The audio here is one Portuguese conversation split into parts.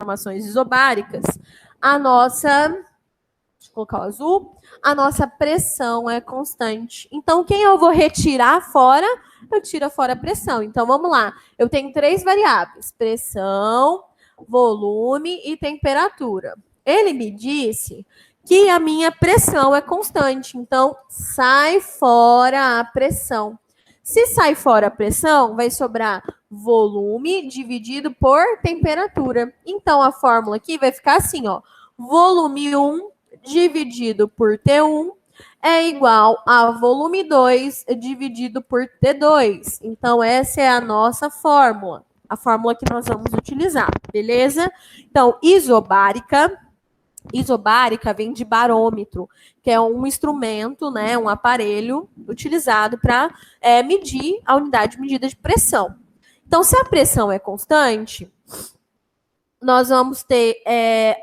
transformações isobáricas, a nossa, deixa eu colocar o azul, a nossa pressão é constante. Então, quem eu vou retirar fora? Eu tiro fora a pressão. Então, vamos lá. Eu tenho 3 variáveis: pressão, volume e temperatura. Ele me disse que a minha pressão é constante. Então, sai fora a pressão. Se sai fora a pressão, vai sobrar volume dividido por temperatura. Então, a fórmula aqui vai ficar assim, ó. Volume 1 dividido por T1 é igual a volume 2 dividido por T2. Então, essa é a nossa fórmula. A fórmula que nós vamos utilizar, beleza? Então, isobárica vem de barômetro, que é um instrumento, né, um aparelho utilizado para medir a unidade de medida de pressão. Então, se a pressão é constante, nós vamos ter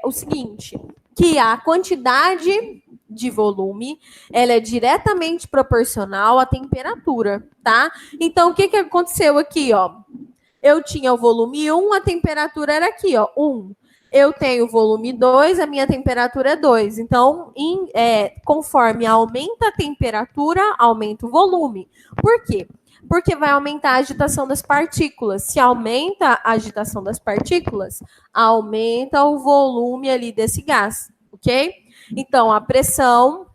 o seguinte, que a quantidade de volume, ela é diretamente proporcional à temperatura, tá? Então, o que aconteceu aqui, ó? Eu tinha o volume 1, a temperatura era aqui, ó, 1. Eu tenho o volume 2, a minha temperatura é 2. Então, conforme aumenta a temperatura, aumenta o volume. Por quê? Porque vai aumentar a agitação das partículas. Se aumenta a agitação das partículas, aumenta o volume ali desse gás, ok? Então, a pressão,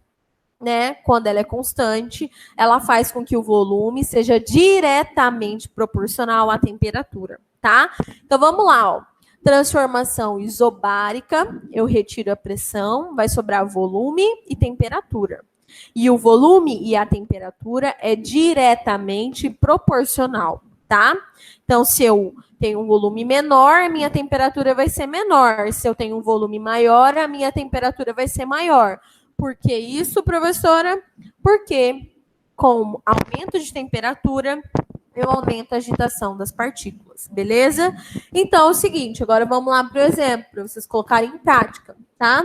né, quando ela é constante, ela faz com que o volume seja diretamente proporcional à temperatura, tá? Então, vamos lá, ó. Transformação isobárica, eu retiro a pressão, vai sobrar volume e temperatura. E o volume e a temperatura é diretamente proporcional, tá? Então, se eu tenho um volume menor, a minha temperatura vai ser menor. Se eu tenho um volume maior, a minha temperatura vai ser maior. Por que isso, professora? Porque com aumento de temperatura, eu aumento a agitação das partículas, beleza? Então, é o seguinte, agora vamos lá para o exemplo, para vocês colocarem em prática, tá?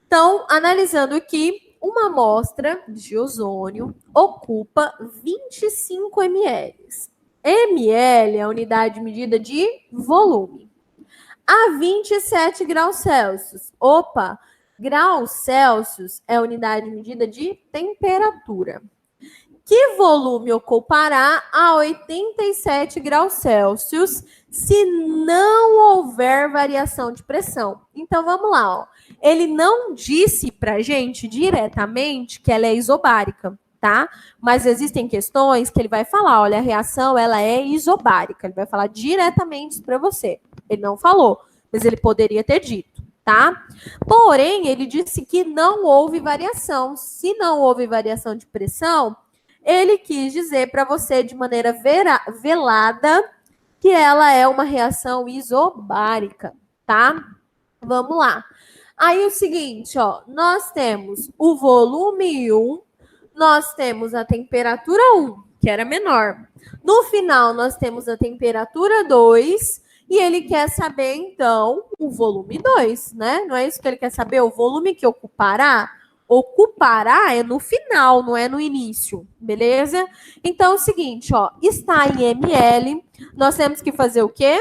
Então, analisando aqui, uma amostra de ozônio ocupa 25 ml. ml é a unidade de medida de volume. A 27 graus Celsius. Opa, graus Celsius é a unidade de medida de temperatura. Que volume ocupará a 87 graus Celsius se não houver variação de pressão? Então, vamos lá. Ó. Ele não disse para a gente diretamente que ela é isobárica, tá? Mas existem questões que ele vai falar, olha, a reação ela é isobárica. Ele vai falar diretamente para você. Ele não falou, mas ele poderia ter dito, tá? Porém, ele disse que não houve variação. Se não houve variação de pressão, ele quis dizer para você de maneira velada que ela é uma reação isobárica, tá? Vamos lá. Aí o seguinte, ó, nós temos o volume 1, nós temos a temperatura 1, que era menor. No final, nós temos a temperatura 2, e ele quer saber, então, o volume 2, né? Não é isso que ele quer saber? O volume que ocupará? Ocupará é no final, não é no início, beleza? Então, é o seguinte, ó, está em ml, nós temos que fazer o quê?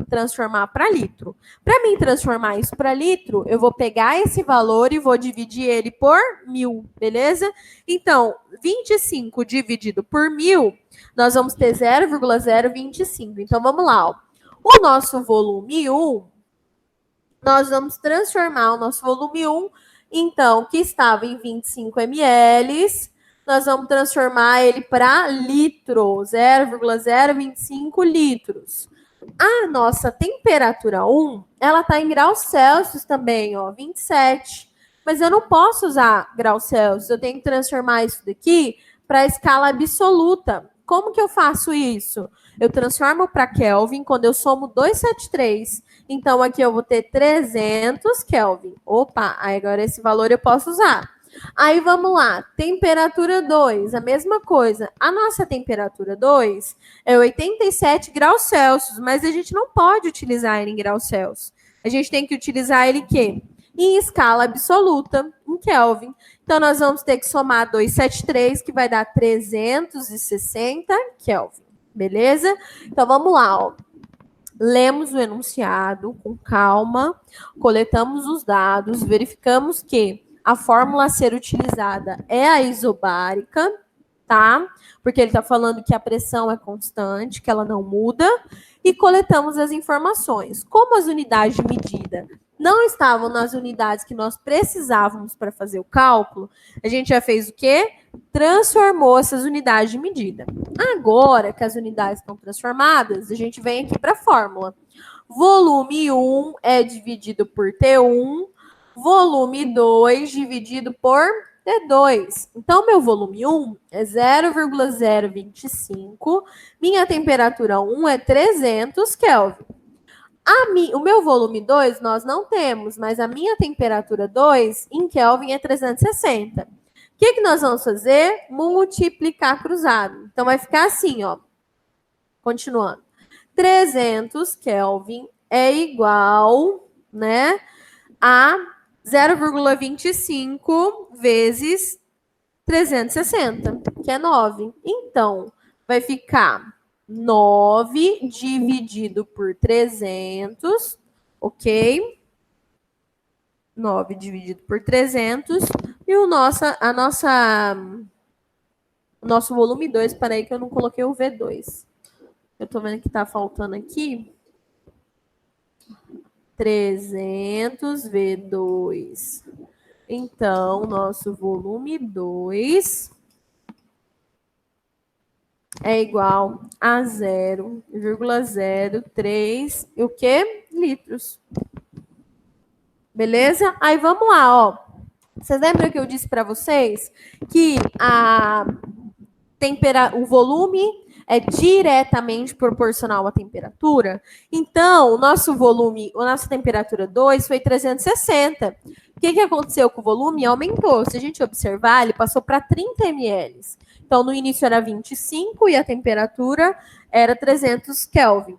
Transformar para litro. Para mim transformar isso para litro, eu vou pegar esse valor e vou dividir ele por 1000, beleza? Então, 25 dividido por 1000, nós vamos ter 0,025. Então, vamos lá, ó. O nosso volume 1, nós vamos transformar o nosso volume 1, então, que estava em 25 ml, nós vamos transformar ele para litro, 0,025 litros. A nossa temperatura 1, ela está em graus Celsius também, ó, 27. Mas eu não posso usar graus Celsius, eu tenho que transformar isso daqui para a escala absoluta. Como que eu faço isso? Eu transformo para Kelvin quando eu somo 273. Então, aqui eu vou ter 300 Kelvin. Opa, aí agora esse valor eu posso usar. Aí, vamos lá. Temperatura 2, a mesma coisa. A nossa temperatura 2 é 87 graus Celsius, mas a gente não pode utilizar ele em graus Celsius. A gente tem que utilizar ele quê? Em escala absoluta, em Kelvin. Então, nós vamos ter que somar 273, que vai dar 360 Kelvin. Beleza? Então, vamos lá, ó. lemos o enunciado com calma, coletamos os dados, verificamos que a fórmula a ser utilizada é a isobárica, tá? Porque ele está falando que a pressão é constante, que ela não muda, e coletamos as informações. Como as unidades de medida não estavam nas unidades que nós precisávamos para fazer o cálculo, a gente já fez o quê? Transformou essas unidades de medida. Agora que as unidades estão transformadas, a gente vem aqui para a fórmula. Volume 1 é dividido por T1, volume 2 dividido por T2. Então, meu volume 1 é 0,025, minha temperatura 1 é 300 Kelvin. O meu volume 2 nós não temos, mas a minha temperatura 2 em Kelvin é 360. O que nós vamos fazer? Multiplicar cruzado. Então, vai ficar assim, ó. Continuando. 300 Kelvin é igual, né, a 0,25 vezes 360, que é 9. Então, vai ficar 9 dividido por 300, ok? 9 dividido por 300. E o nosso volume 2, peraí que eu não coloquei o V2. Eu tô vendo que tá faltando aqui. 300 V2. Então, nosso volume 2 é igual a 0,03 e o quê? Litros. Beleza? Aí vamos lá, ó. Vocês lembram que eu disse para vocês que o volume é diretamente proporcional à temperatura? Então, o nosso volume, a nossa temperatura 2 foi 360. O que aconteceu com o volume? Aumentou. Se a gente observar, ele passou para 30 ml. Então, no início era 25 e a temperatura era 300 Kelvin.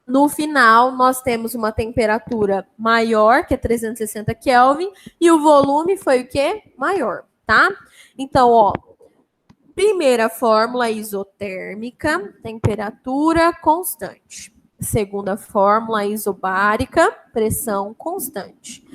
No final, nós temos uma temperatura maior, que é 360 Kelvin, e o volume foi o quê? Maior, tá? Então, ó, primeira fórmula isotérmica, temperatura constante. Segunda fórmula isobárica, pressão constante.